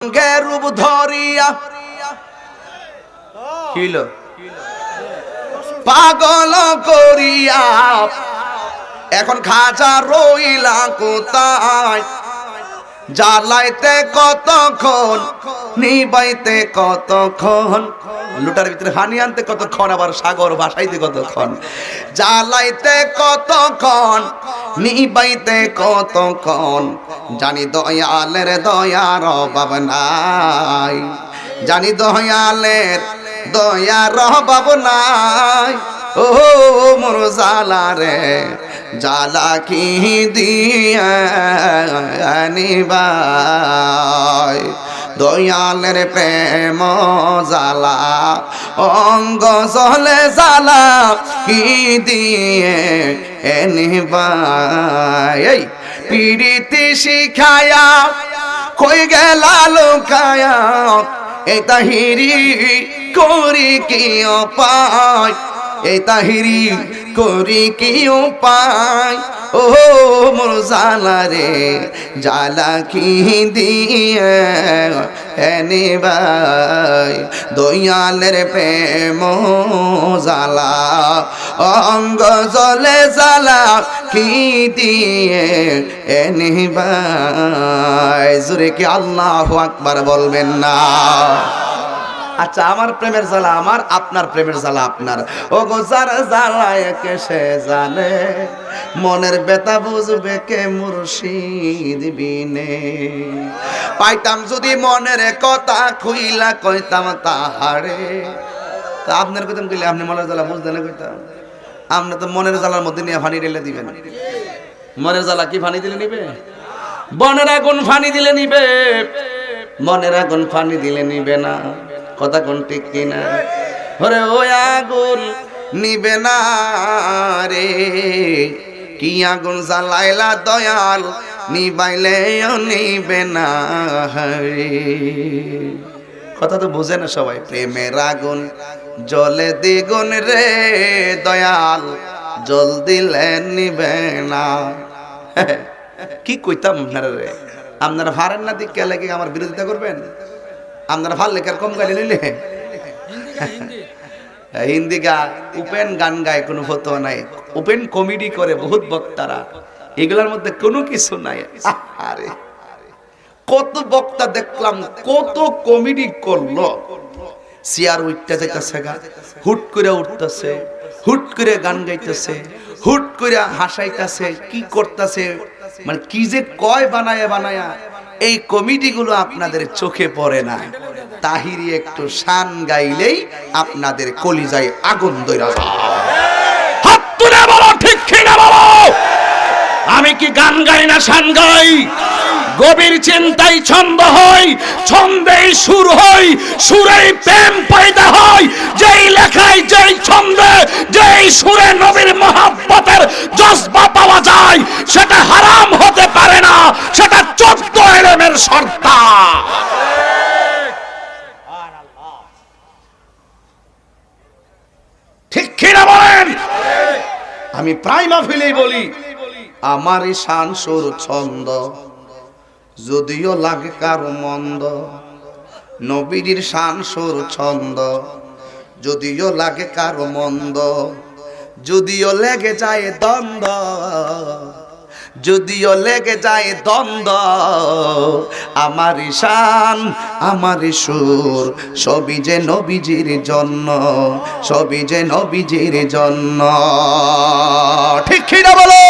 রূপ ধরিয়া কিল পাগল করিয়া এখন খাজা রইলা কোথায় জ্বালাইতে কতক্ষণ নিবাইতে কতক্ষণ লুটার ভিতরে হানি আনতে কতক্ষণ আবার সাগর ভাসাইতে কতক্ষণ জ্বালাইতে কতক্ষণ নিবাইতে কতক্ষণ জানি দয়ালের দয়ার অভাব নাই জানি দয়ালের দয়ার অভাব নাই ও মোর জালা রে জালা কি দিয়া নিবাই দয়ালের প্রেম জালা অঙ্গ জলে জালা কি দিয়ে নিবাই এই পিড়িতি শিখায়া কই গেলা লুকায়া এই তাহিরি করি কি উপায় এই তাহিরি করি কি উপায় ও মোর জালা রে জালা কি দিয়ে নিবাই দয়ালের প্রেম জালা অঙ্গ জলে জালা কি দিয়ে নিবাই জোরে কি আল্লাহু আকবার বলবেন না? আচ্ছা, আমার প্রেমের জ্বালা আমার, আপনার প্রেমের জ্বালা আপনার। ও গো যার জ্বালায় কে সে জানে, মনের ব্যথা বুঝবে কে মুর্শিদ বিনে। পাইতাম যদি মনের কথা খুইলা কইতাম তাহারে। তা আপনার কইতাম কইলে আপনি মনের জ্বালা বুঝতেন না কইতাম। আপনি তো মনের জ্বালার মধ্যে নিয়ে ফানি ঢেলে দিবেন। মনের জ্বালা কি ফানি দিলে নিবে? বনের আগুন ফানি দিলে নিবে, মনের আগুন ফানি দিলে নিবে না। কথা কোন ঠিক কিনা? ওরে ও আগুন নিবে না রে, কি আগুন জ্বালাইলা দয়াল, নিবাইলে নিবে না রে। কথা তো বুঝে না সবাই। প্রেমের আগুন জলে দ্বিগুণ রে দয়াল, জল দিলে নিবে না। কি কইতাম আপনারা রে? আপনারা ভারেন না দিক কে আমার বিরোধিতা করবেন? আপনারা ভাল লেখার কম গালি নিলে হিন্দি গা উপেন গান গায়, কোনো ফতো নাই। উপেন কমেডি করে বহুত বক্তারা, এগুলোর মধ্যে কোনো কিছু নাই। আরে কত বক্তা দেখলাম, কত কমেডি করলো। চেয়ার উঠতে যাইতেছে গা, হুট করে উঠতেছে, হুট করে গান গাইতেছে, হুট করে হাসাইতেছে, কি করতেছে, মানে কি যে কয় বানায়া বানায়া। এই কমিটিগুলো আপনাদের চোখে পড়ে না। তাহিরি একটু শান গাইলেই আপনাদের কলিজায় আগুন ধরে যায়। হাত তুলে বলো ঠিক কিনা বলো। আমি কি গান গাই না শান গাই? গভীর চিন্তাই ছন্দ হয়, ছন্দেই সুর হয়, সুরেই প্রেম পয়দা হয়। যেই লেখায়, যেই ছন্দে, যেই সুরে নবীর মহব্বতের জজবা পাওয়া যায়, সেটা হারাম হতে পারে না। সেটা 14 ইলমের সর্দার। ঠিক কিনা বলেন? আমি প্রায় মাহফিলেই বলি, আমার শান সুর ছন্দ যদিও লাগে কারো মন্দ, নবীর শান সুর ছন্দ যদিও লাগে কারো মন্দ, যদিও লেগে যায় দ্বন্দ্ব, যদিও লেগে যায় দ্বন্দ্ব, আমার শান আমার সুর সবই যে নবীজির জন্য, সবই যে নবীজির জন্য। ঠিক কিনা বলো?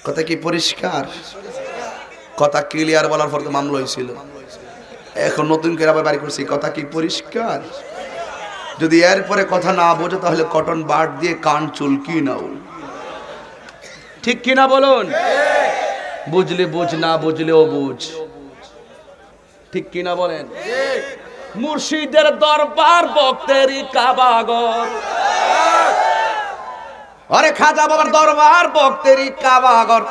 কথা কি পরিষ্কার? কথা ক্লিয়ার বলার পর তো মামলা হয়েছিল, এখন নতুন করে আবার বাড়ি করছি। কথা কি পরিষ্কার? যদি এরপরে কথা না বোঝো তাহলে কটন বাট দিয়ে কান চুলকি নাও। ঠিক কিনা বলুন? বুঝলে বুঝ, না বুঝলেও বুঝ। ঠিক কিনা বলেন? মুর্শিদের দরবার ভক্তেরই কাবাগর। আরে খাজা বাবার দরবার ভক্তেরই কাবাগর।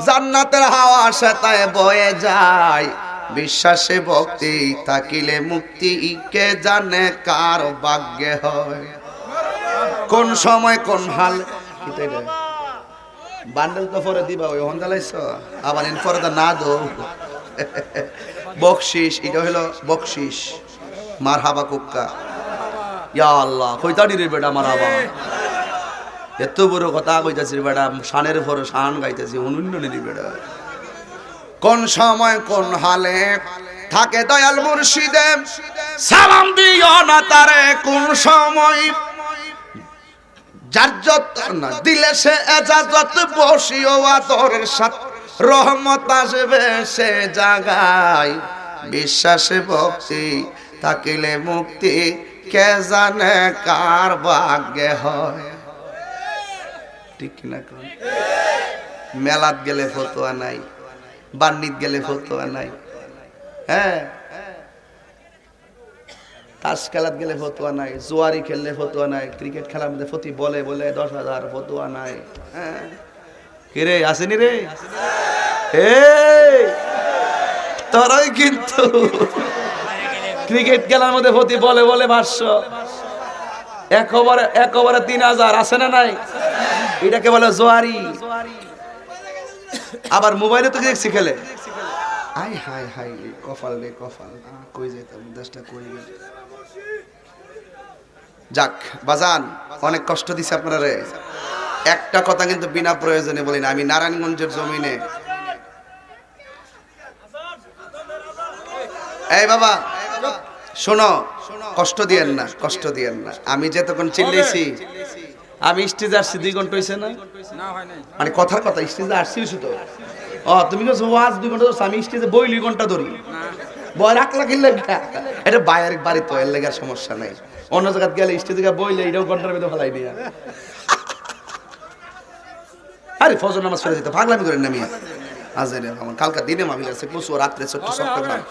জান্নাতের হাওয়া সেতায় বয়ে যায়, বিশ্বাসে ভক্তি থাকিলে মুক্তি কে জানে কার ভাগ্যে হয়। কোন সময় কোন হাল বান্ডেল তো পরে দিবা, ওই হন জ্বালাইছ আবার এন পরে না দো বকশিস, এটা হলো বকশিস। মারহাবা কুক্কা, ইয়া আল্লাহ কইতানি রে বেটা মারহাবা। এত বড় কথা কইতাছি রে বেটা, শানের পরে শান গাইতেছি, অনন্য নি বেটা। কোন সময় কোন হালে থাকে দয়াল মুর্শিদে, সালাম দিও না তারে কোন সময়, জারজত না দিলে সে এজাজত, বসিও আদরের সাথে রহমত আসবে সে জাগায়, বিশ্বাসে ভক্তি থাকিলে মুক্তি, কে জানে কার ভাগ্যে হয়। ঠিক না? মেলাত গেলে ফতোয়া নাই, বান্নিত গেলে ফতোয়া নাই, হ্যাঁ, তাস খেলাত গেলে ফতোয়া নাই, জুয়ারি খেললে ফতোয়া নাই, ক্রিকেট খেলার মধ্যে ফতি বলে বলে 10,000 ফতোয়া নাই। হ্যাঁ, কে রে আসেনি রে? তোরাই কিন্তু ক্রিকেট খেলার মধ্যে ফতি বলে বলে 500, এক ওভারে 3,000 আছে না নাই? এটাকে বলে জুয়ারি। আবার মোবাইলে তো দেখছি খেলে। আই হাই হাই কপাল রে কপাল, কই যেতাম দেশটা কই গেল। যাক বাজান, অনেক কষ্ট দিছে আপনারা রে। একটা কথা কিন্তু বিনা প্রয়োজনে বলি না, আমি নারায়ণগঞ্জের জমিনে, এই বাবা শোনো, কষ্ট দিয়েন না, কষ্ট দিয়েন না। আমি যতক্ষণ চিল্লেছি, আমি স্টেজে আসছি 2 ঘন্টা হয়েছে না, মানে কথার কথা স্টেজে আসছি শুধু। তুমি তো ওয়াজ 2 ঘন্টা ধরছো, আমি স্টেজে বই 2 ঘন্টা ধরি, বই রাখলা কিনলে এটা বাইরের বাড়ি তো, এর লেগার সমস্যা নাই। অন্য জায়গায় গেলে স্টেজে বইলে এটাও ঘন্টার মধ্যে ফেলাই নিয়ে, আরে ফজর নামাজ পড়ে যেতে পাগলামি করেন না মিয়া। আজের আমার কালকা দিনে মাহফিল আছে, প্রচুর রাত্রে ছোট্ট চট্টগ্রাম।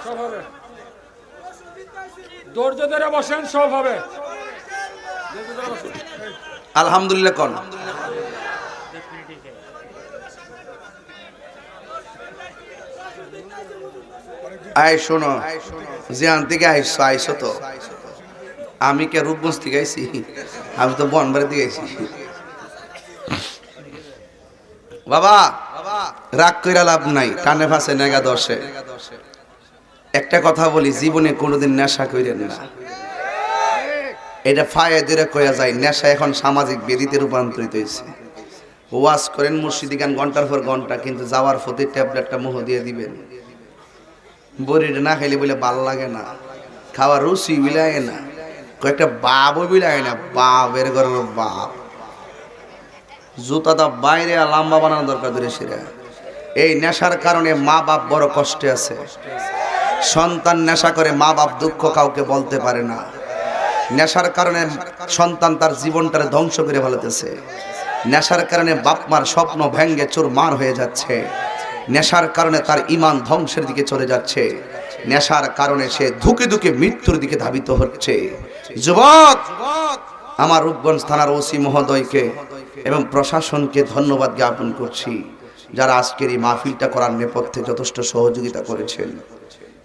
ধৈর্য ধরে বসেন, সব হবে আলহামদুলিল্লাহ। কোন আয় শোনো, জিয়ান থেকে আইসো তো, আমি কে রূপগঞ্জ থেকে আইছি, আমি তো বনবাড়ি থেকে আইছি। বাবা রাগ কইরা লাভ নাই, কানে ফাঁসে নেগা দশে। একটা কথা বলি, জীবনে কোনোদিন নেশা কইরেন না, এটা ফায়ে দূরে কয়া যায়। নেশা এখন সামাজিক বেদিতে রূপান্তরিত হয়েছে। ওয়াজ করেন মুর্শিদি গান ঘন্টার পর ঘন্টা, কিন্তু যাওয়ার প্রতি ট্যাবলেটটা মুহ দিয়ে দিবেন। বড়িটা না খাইলে বলে ভাল লাগে না, খাওয়ার রুচি বিলায় না, কয়েকটা বাবও বিলায় না, বাপের ঘরের বাপ। জুতাটা বাইরে লম্বা বানানো দরকার ধরে সেরা। এই নেশার কারণে মা বাপ বড় কষ্টে আছে। সন্তান নেশা করে, মা বাপ দুঃখ কাউকে বলতে পারে না। নেশার কারণে সন্তান তার জীবনটারে ধ্বংস করে ফেলতেছে। নেশার কারণে বাপ মার স্বপ্ন ভেঙ্গে চুরমার হয়ে যাচ্ছে। নেশার কারণে তার ঈমান ধ্বংসের দিকে চলে যাচ্ছে। নেশার কারণে সে ধুকে ধুকে মৃত্যুর দিকে ধাবিত হচ্ছে। যুবক, আমার রূপগঞ্জ থানার ওসি মহোদয়কে এবং প্রশাসনকে ধন্যবাদ জ্ঞাপন করছি, যারা আজকের এই মাহফিলটা করার নেপথ্যে যথেষ্ট সহযোগিতা করেছেন।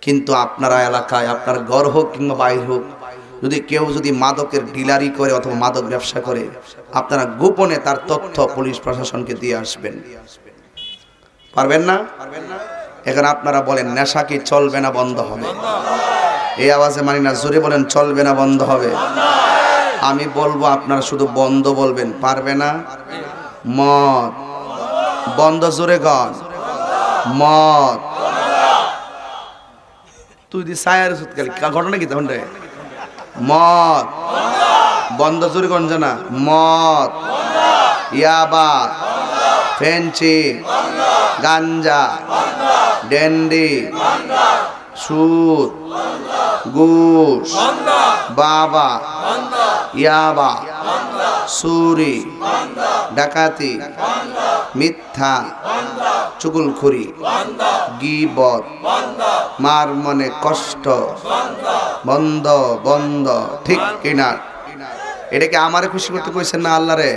কিন্তু আপনারা এলাকায়, আপনার ঘর হোক কিংবা বাইর হোক, যদি কেউ যদি মাদকের ডিলারি করে অথবা মাদক ব্যবসা করে, আপনারা গোপনে তার তথ্য পুলিশ প্রশাসনকে দিয়ে আসবেন। পারবেন না? এখন আপনারা বলেন, নেশা কি চলবে না বন্ধ হবে? এই আওয়াজে মানি না, জোরে বলেন চলবে না বন্ধ হবে? আমি বলবো, আপনারা শুধু বন্ধ বলবেন, পারবে না? মদ বন্ধ, জোরে গান মদ। তুই দি সায়ার সুতকালি ঘটনা কি তখন রে? মদ বন্ধ, জোরে গঞ্জ না। মদ, ইয়াবা, ফেন্সি, গাঞ্জা, ডেন্ডি, সুদ, ঘুষ, বাবা, ইয়াবা, চুরি, ডাকাতি, মিথ্যা, চুগলখড়ি, গীবত, মার মনে কষ্ট, বন্ধ বন্ধ। ঠিক কিনা? এটাকে আমারে খুশি করতে কইছেন না আল্লাহ রে?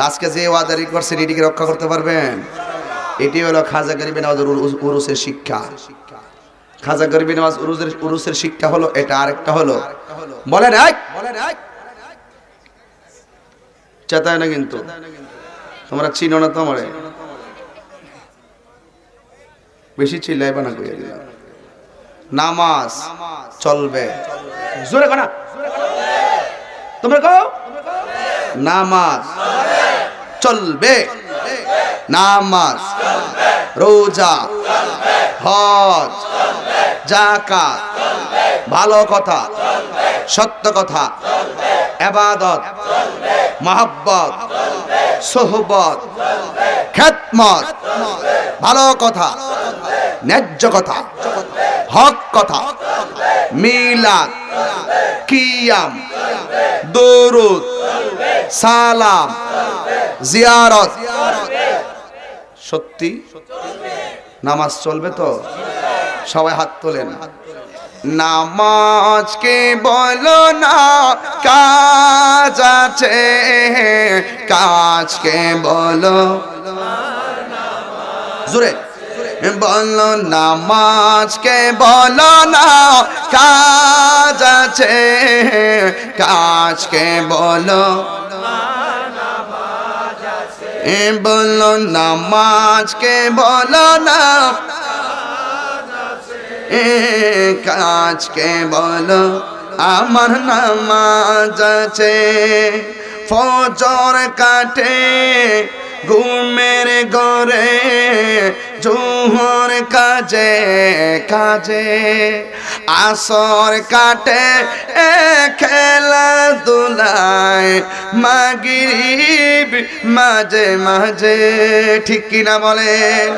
আজকে যে ওয়াদারি করছেন, এটিকে রক্ষা করতে পারবেন? এটি হলো খাজা গরিব নওয়াজের উরুসের শিক্ষা। খাজা গরিব নওয়াজ উরুসের শিক্ষা হলো এটা। আরেকটা হলো, বলেন চেতায় না কিন্তু, তোমরা চিনো না তো আমারে। বেশি চিল্লাইবা না কইয়া দিলাম। নামাজ চলবে, জোরে কনা তোমরা কও, নামাজ চলবে, নামাজ রোজা হজ যাকাত ভালো কথা সত্য কথা ইবাদত মহব্বত সোহবত খেদমত ভালো কথা ন্যায্য কথা হক কথা মিলাদ কিয়াম দুরুদ সালাম জিয়ারত সত্যি নামাজ চলবে তো? সবাই হাত তোলেন। নামাজকে বলো না কাজ আছে, কাজকে বলো জোরে বলো, নামাজকে বলো না কাজ আছে, কাজকে বলো বলো, নামাজকে বলো না কাজকে বলো আমার নামাজ আছে। ফজর কাটে ঘুমের ঘরে, জোহর কাজে কাজে, আসর কাটে খেলাধুলায়, মাগরিব মাঝে মাঝে, ঠিক কিনা বলেন?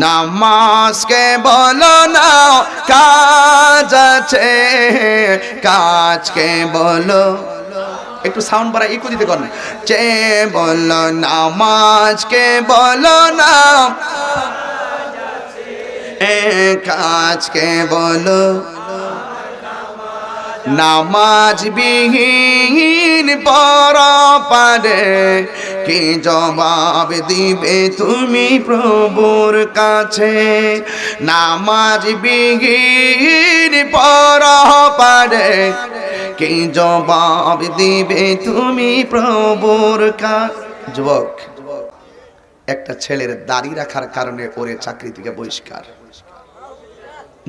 নামাজকে বলো না কাজ আছে, কাজকে বলো, একটু সাউন্ড বাড়া ইকো দিতে করেন, চে বলো নামাজকে বলো না কাজকে বলো, নামাজ বিহীন পরপারে কি জবাব দিবে তুমি প্রভুর কাছে? নামাজ বিহীন পরপারে কি জবাব দিবে তুমি প্রভুর কাছে? যুবক, একটা ছেলের দাড়ি রাখার কারণে ওরে চাকরি থেকে বহিষ্কার,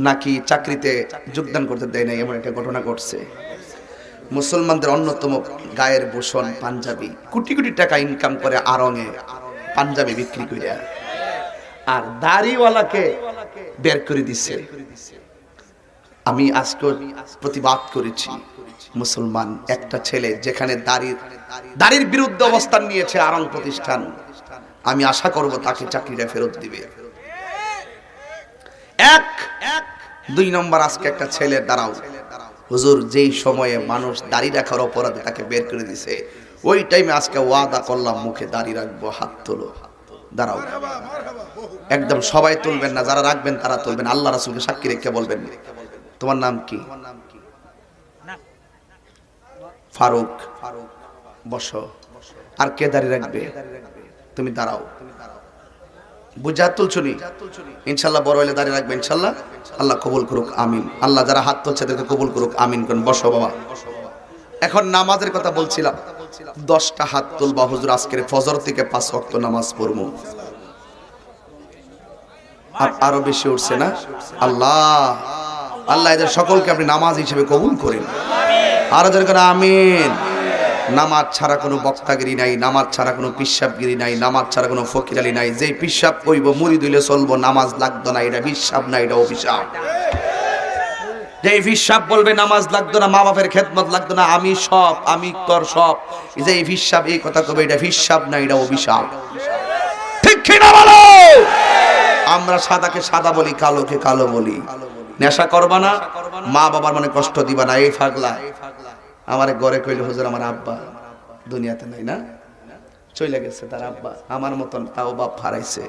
নাকি চাকরিতে যোগদান করতে দেয় না, এমন একটা ঘটনা ঘটছে। মুসলমানদের অন্যতম গায়ের ভূষণ পাঞ্জাবি, কোটি কোটি টাকা ইনকাম করে আড়ঙে পাঞ্জাবি বিক্রি করে, আর দাড়িওয়ালাকে বের করে দিছে। আমি আজকে প্রতিবাদ করেছি, মুসলমান একটা ছেলে যেখানে দাড়ির বিরুদ্ধে অবস্থান নিয়েছে আড়ং প্রতিষ্ঠান, আমি আশা করব তাকে চাকরিটা ফেরত দিবে। এক দুই নম্বর, আজকে একটা ছেলে দাঁড়াও হুজুর, যেই সময়ে মানুষ দাড়ি রাখার অপরাধে তাকে বের করে দিছে, ওই টাইমে আজকে ওয়াদা করলাম মুখে দাড়ি রাখবো, হাত তোলো। দাঁড়াও, একদম সবাই তুলবেন না, যারা রাখবেন তারা তুলবেন, আল্লাহ রাসূলকে সাক্ষী রেখে বলবেন। তোমার নাম কি? ফারুক। বসো। আর কে দাড়ি রাখবে? তুমি দাঁড়াও। বুঝা তুলছুনি? ইনশাল্লাহ বড় হইলে দাঁড়িয়ে রাখবে ইনশাল্লাহ। আল্লাহ কবুল করুক, আমিন। আল্লাহ যারা হাত তুলছে তাদেরকে কবুল করুক, আমিন করেন। বসো বাবা। এখন নামাজের কথা বলছিলাম, 10টা হাত তুলবা হুজুর, আজকের ফজর থেকে 5 ওয়াক্ত নামাজ পড়বো। আরো বেশি উঠছে না? আল্লাহ আল্লাহ এদের সকলকে আপনি নামাজ হিসেবে কবুল করেন, আরো যারা করে আমিন। নামাজ ছাড়া কোনো বক্তাগিরি নাই, নামাজ ছাড়া কোনো পিশাবগিরি নাই, নামাজ ছাড়া কোনো ফকিরালি নাই। যেই পিশাব কইব মুড়ি দিলে চলবো, নামাজ লাগতো না, এটা বিশ্বাব না, এটা অভিশাপ। যেই পিশাব বলবে নামাজ লাগতো না, মা বাপের খেদমত লাগতো না, আমি সব, আমি তোর সব, যেই পিশাব এই কথা কবে, এটা পিশাব না, এটা অভিশাপ। ঠিক কি না বলো? আমরা সাদাকে সাদা বলি, কালোকে কালো বলি। নেশা করবা না, মা বাবার মনে কষ্ট দিবা না। এই পাগলা আমার ঘরে কইল হুজুর আমার আব্বা দুনিয়াতে নাই না, চলে গেছে তার আব্বা, আমার মতন তাও বাপ হারাইছে।